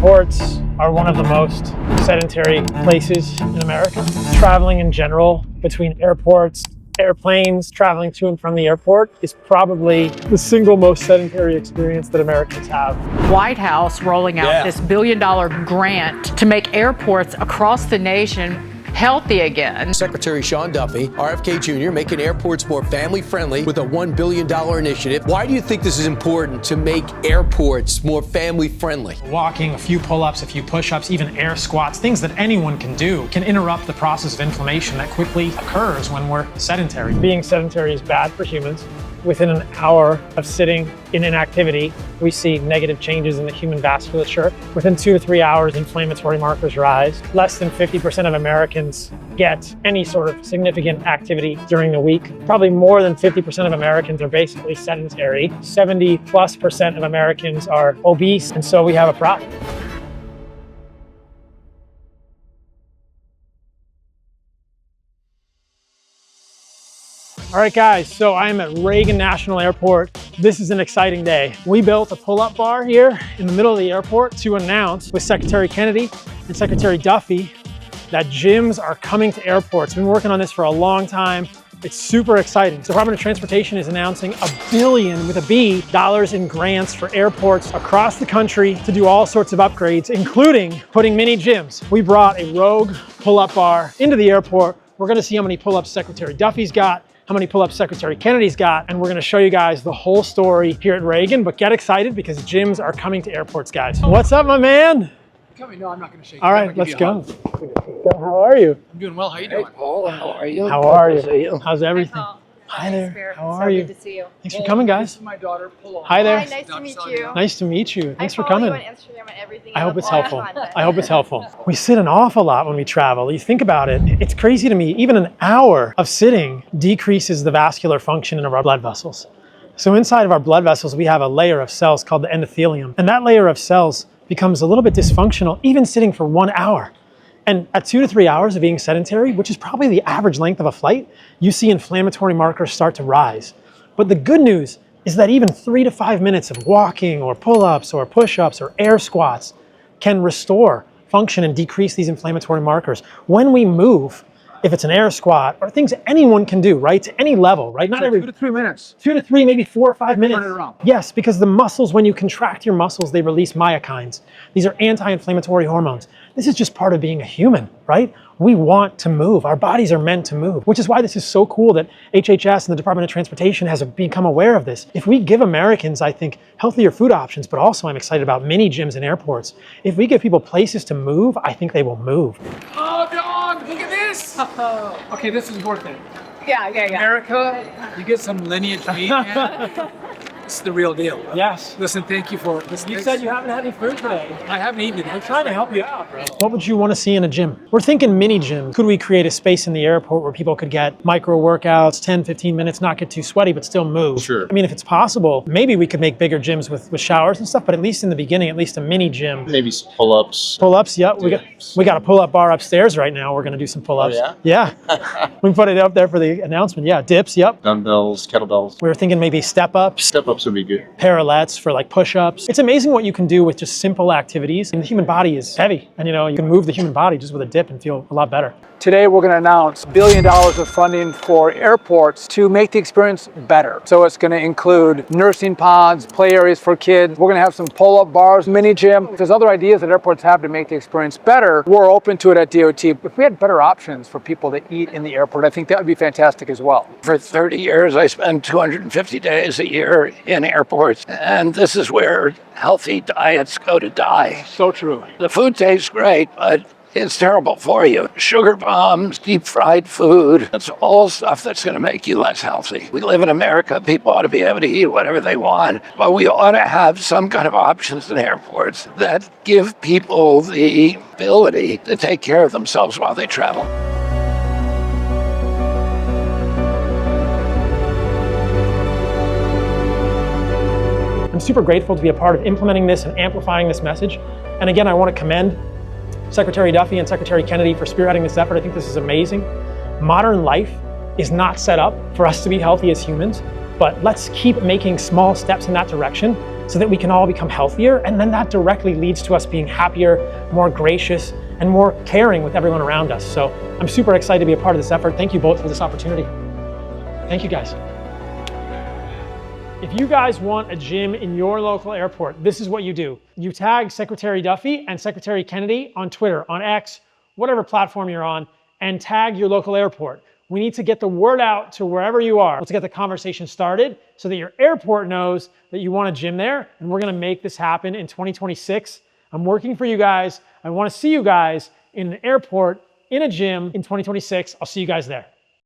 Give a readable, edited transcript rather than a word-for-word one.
Airports are one of the most sedentary places in America. Traveling in general between airports, airplanes, traveling to and from the airport is probably the single most sedentary experience that Americans have. White House rolling out this billion-dollar grant to make airports across the nation healthy again. Secretary Sean Duffy, RFK Jr., making airports more family-friendly with a $1 billion initiative. Why do you think this is important to make airports more family-friendly? Walking, a few pull-ups, a few push-ups, even air squats, things that anyone can do can interrupt the process of inflammation that quickly occurs when we're sedentary. Being sedentary is bad for humans. Within an hour of sitting in inactivity, we see negative changes in the human vasculature. Within 2 to 3 hours, inflammatory markers rise. Less than 50% of Americans get any sort of significant activity during the week. Probably more than 50% of Americans are basically sedentary. 70+% of Americans are obese, and so we have a problem. All right, guys, so I'm at Reagan National Airport. This is an exciting day. We built a pull-up bar here in the middle of the airport to announce with Secretary Kennedy and Secretary Duffy that gyms are coming to airports. We've been working on this for a long time. It's super exciting. The Department of Transportation is announcing $1 billion with a B dollars in grants for airports across the country to do all sorts of upgrades, including putting mini gyms. We brought a Rogue pull-up bar into the airport. We're gonna see how many pull-ups Secretary Duffy's got, how many pull-ups Secretary Kennedy's got, and we're gonna show you guys the whole story here at Reagan, but get excited because gyms are coming to airports, guys. What's up, my man? No, I'm not gonna shake. All right, let's go. How are you? I'm doing well. How you doing? Hey, Paul, how are you? How are Good to see you? How's everything? Hi there. How are you? Good to see you. Thanks for coming, guys. This is my daughter, Pullup. Hi there. Hi, nice to meet you. Nice to meet you. Thanks for I follow coming. you on Instagram and everything. I hope love it's all your helpful. content. I hope it's helpful. We sit an awful lot when we travel. You think about it, it's crazy to me. Even an hour of sitting decreases the vascular function in our blood vessels. So inside of our blood vessels, we have a layer of cells called the endothelium. And that layer of cells becomes a little bit dysfunctional, even sitting for 1 hour. And at 2 to 3 hours of being sedentary, which is probably the average length of a flight, you see inflammatory markers start to rise. But the good news is that even 3 to 5 minutes of walking or pull-ups or push-ups or air squats can restore function and decrease these inflammatory markers. When we move, if it's an air squat or things anyone can do, right, to any level, right? Not So every 2 to 3 minutes. 2 to 3, maybe 4 or 5 minutes. Turn it around. Yes, because the muscles, when you contract your muscles, they release myokines. These are anti-inflammatory hormones. This is just part of being a human, right? We want to move. Our bodies are meant to move, which is why this is so cool that HHS and the Department of Transportation has become aware of this. If we give Americans, I think, healthier food options, but also I'm excited about mini gyms in airports. If we give people places to move, I think they will move. Oh, dog! Look at this. Okay, this is worth it. Yeah. America, you get some lineage meat, man. It's the real deal. Yes. Listen, thank you for this. You said you haven't had any food today. I haven't eaten it. I'm trying to help you out, bro. What would you want to see in a gym? We're thinking mini gym. Could we create a space in the airport where people could get micro workouts, 10, 15 minutes, not get too sweaty, but still move? Sure. I mean, if it's possible, maybe we could make bigger gyms with showers and stuff, but at least in the beginning, at least a mini gym. Maybe some pull-ups. Pull-ups, yep. We got a pull-up bar upstairs right now. We're going to do some pull-ups. Oh, yeah? Yeah. We put it up there for the announcement. Yeah, dips, yep. Dumbbells, kettlebells. We were thinking maybe step-ups. Step-ups would be good. Parallettes for like push-ups. It's amazing what you can do with just simple activities. And the human body is heavy. And you know, you can move the human body just with a dip and feel a lot better. Today we're going to announce $1 billion of funding for airports to make the experience better. So it's going to include nursing pods, play areas for kids. We're going to have some pull-up bars, mini gym. If there's other ideas that airports have to make the experience better, we're open to it at DOT. If we had better options for people to eat in the airport, I think that would be fantastic as well. For 30 years, I spend 250 days a year in airports, and this is where healthy diets go to die. So true. The food tastes great, but it's terrible for you. Sugar bombs, deep fried food, that's all stuff that's going to make you less healthy. We live in America. People ought to be able to eat whatever they want, but we ought to have some kind of options in airports that give people the ability to take care of themselves while they travel. I'm super grateful to be a part of implementing this and amplifying this message. And again, I want to commend Secretary Duffy and Secretary Kennedy for spearheading this effort. I think this is amazing. Modern life is not set up for us to be healthy as humans, but let's keep making small steps in that direction so that we can all become healthier. And then that directly leads to us being happier, more gracious, and more caring with everyone around us. So I'm super excited to be a part of this effort. Thank you both for this opportunity. Thank you guys. If you guys want a gym in your local airport, this is what you do. You tag Secretary Duffy and Secretary Kennedy on Twitter, on X, whatever platform you're on, and tag your local airport. We need to get the word out to wherever you are. Let's get the conversation started so that your airport knows that you want a gym there, and we're gonna make this happen in 2026. I'm working for you guys. I wanna see you guys in an airport, in a gym in 2026. I'll see you guys there.